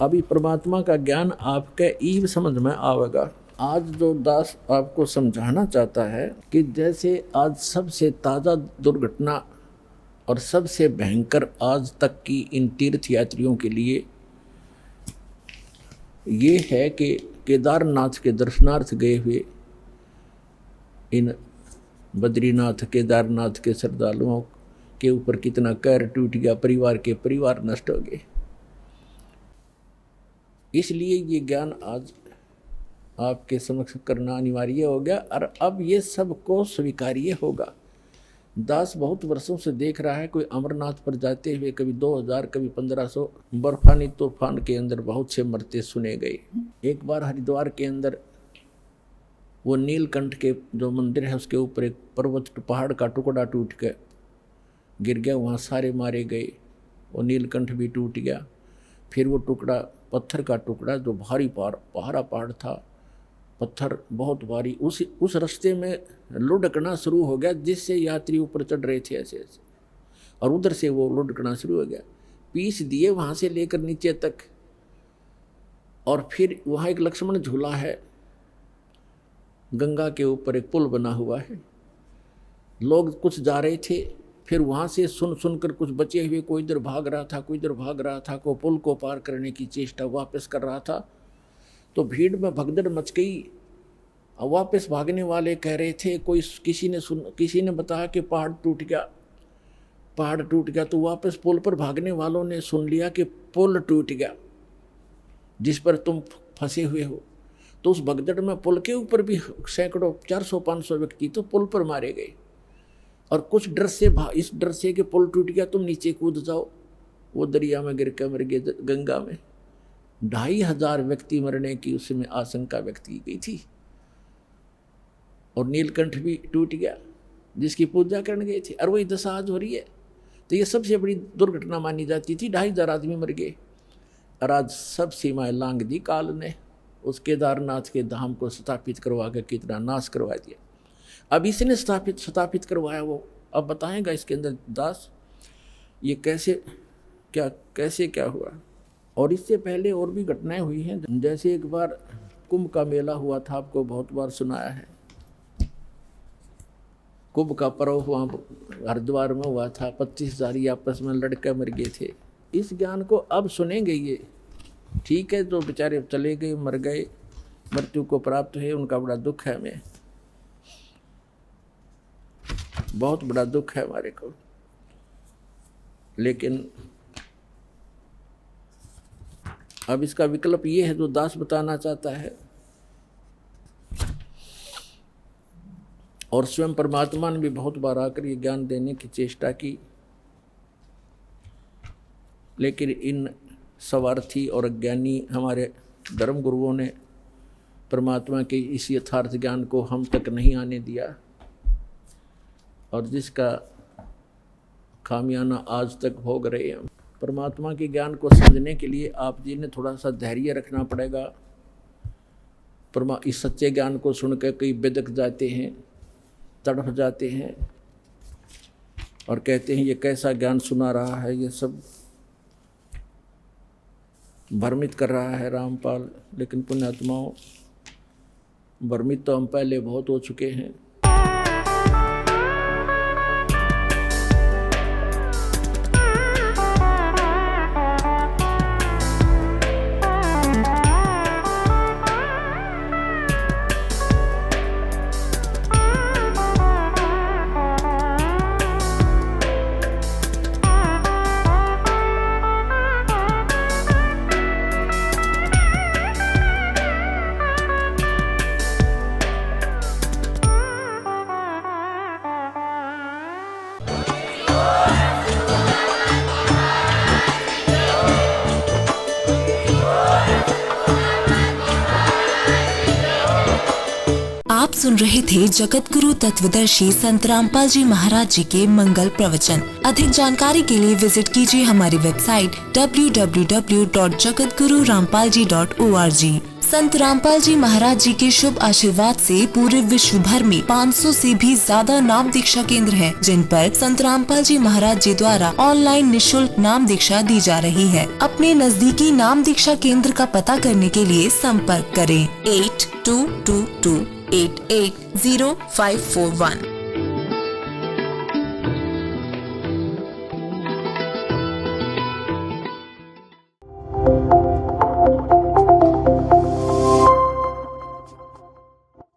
अभी परमात्मा का ज्ञान आपके ईव समझ में आवेगा। आज जो दास आपको समझाना चाहता है कि जैसे आज सबसे ताज़ा दुर्घटना और सबसे भयंकर आज तक की इन तीर्थ यात्रियों के लिए ये है कि केदारनाथ के दर्शनार्थ गए हुए इन बद्रीनाथ केदारनाथ के श्रद्धालुओं के ऊपर कितना कहर टूट गया, परिवार के परिवार नष्ट हो गए। इसलिए ये ज्ञान आज आपके समक्ष करना अनिवार्य हो गया और अब ये सबको स्वीकार्य होगा। दास बहुत वर्षों से देख रहा है, कोई अमरनाथ पर जाते हुए कभी 2000 कभी 1500 बर्फानी तूफान के अंदर बहुत से मरते सुने गए। एक बार हरिद्वार के अंदर वो नीलकंठ के जो मंदिर है उसके ऊपर एक पर्वत पहाड़ का टुकड़ा टूट के गिर गया, वहाँ सारे मारे गए, वो नीलकंठ भी टूट गया। फिर वो टुकड़ा पत्थर का टुकड़ा जो भारी पहाड़ था, पत्थर बहुत भारी, उस रास्ते में लुढ़कना शुरू हो गया जिससे यात्री ऊपर चढ़ रहे थे ऐसे ऐसे, और उधर से वो लुढ़कना शुरू हो गया, पीस दिए वहाँ से लेकर नीचे तक। और फिर वहाँ एक लक्ष्मण झूला है, गंगा के ऊपर एक पुल बना हुआ है, लोग कुछ जा रहे थे, फिर वहाँ से सुन कर कुछ बचे हुए कोई इधर भाग रहा था, कोई इधर भाग रहा था, कोई पुल को पार करने की चेष्टा वापस कर रहा था। तो भीड़ में भगदड़ मच गई। और वापस भागने वाले कह रहे थे, किसी ने बताया कि पहाड़ टूट गया। तो वापस पुल पर भागने वालों ने सुन लिया कि पुल टूट गया जिस पर तुम फंसे हुए हो। तो उस भगदड़ में पुल के ऊपर भी सैकड़ों 400-500 व्यक्ति तो पुल पर मारे गए। और कुछ डर से इस डर से कि पुल टूट गया तुम नीचे कूद जाओ, वो दरिया में गिर कर मर गए, गंगा में। 2500 व्यक्ति मरने की उसमें आशंका व्यक्त की गई थी। और नीलकंठ भी टूट गया जिसकी पूजा करने गए थे, और वही दशा आज हो रही है। तो ये सबसे बड़ी दुर्घटना मानी जाती थी। 2500 आदमी मर गए और आज सब सीमाएं लांघ दी काल ने। उस केदारनाथ के धाम को स्थापित करवा कर कितना नाश करवा दिया। अब इसने स्थापित करवाया, वो अब बताएगा इसके अंदर दास ये कैसे क्या हुआ। और इससे पहले और भी घटनाएं हुई हैं। जैसे एक बार कुंभ का मेला हुआ था, आपको बहुत बार सुनाया है। कुंभ का पर्व वहाँ हरिद्वार में हुआ था, 25,000 आपस में लड़के मर गए थे। इस ज्ञान को अब सुनेंगे ये, ठीक है, जो बेचारे चले गए, मर गए, मृत्यु को प्राप्त हुए, उनका बड़ा दुख है। हमें बहुत बड़ा दुख है हमारे को। लेकिन अब इसका विकल्प ये है जो दास बताना चाहता है। और स्वयं परमात्मा ने भी बहुत बार आकर ये ज्ञान देने की चेष्टा की, लेकिन इन स्वार्थी और अज्ञानी हमारे धर्म गुरुओं ने परमात्मा के इस यथार्थ ज्ञान को हम तक नहीं आने दिया, और जिसका खामियाना आज तक भोग रहे हैं। परमात्मा के ज्ञान को समझने के लिए आप जी ने थोड़ा सा धैर्य रखना पड़ेगा। इस सच्चे ज्ञान को सुनकर कई बिदक जाते हैं, तड़फ जाते हैं और कहते हैं ये कैसा ज्ञान सुना रहा है, ये सब भ्रमित कर रहा है रामपाल। लेकिन पुण्यात्माओं, भ्रमित तो हम पहले बहुत हो चुके हैं। आप सुन रहे थे जगत गुरु तत्वदर्शी संत रामपाल जी महाराज जी के मंगल प्रवचन। अधिक जानकारी के लिए विजिट कीजिए हमारी वेबसाइट www.jagatgururampalji.org। संत रामपाल जी महाराज जी के शुभ आशीर्वाद से पूरे विश्व भर में 500 से भी ज्यादा नाम दीक्षा केंद्र हैं, जिन पर संत रामपाल जी महाराज जी द्वारा ऑनलाइन निशुल्क नाम दीक्षा दी जा रही है। अपने नजदीकी नाम दीक्षा केंद्र का पता करने के लिए संपर्क करें 8222880541।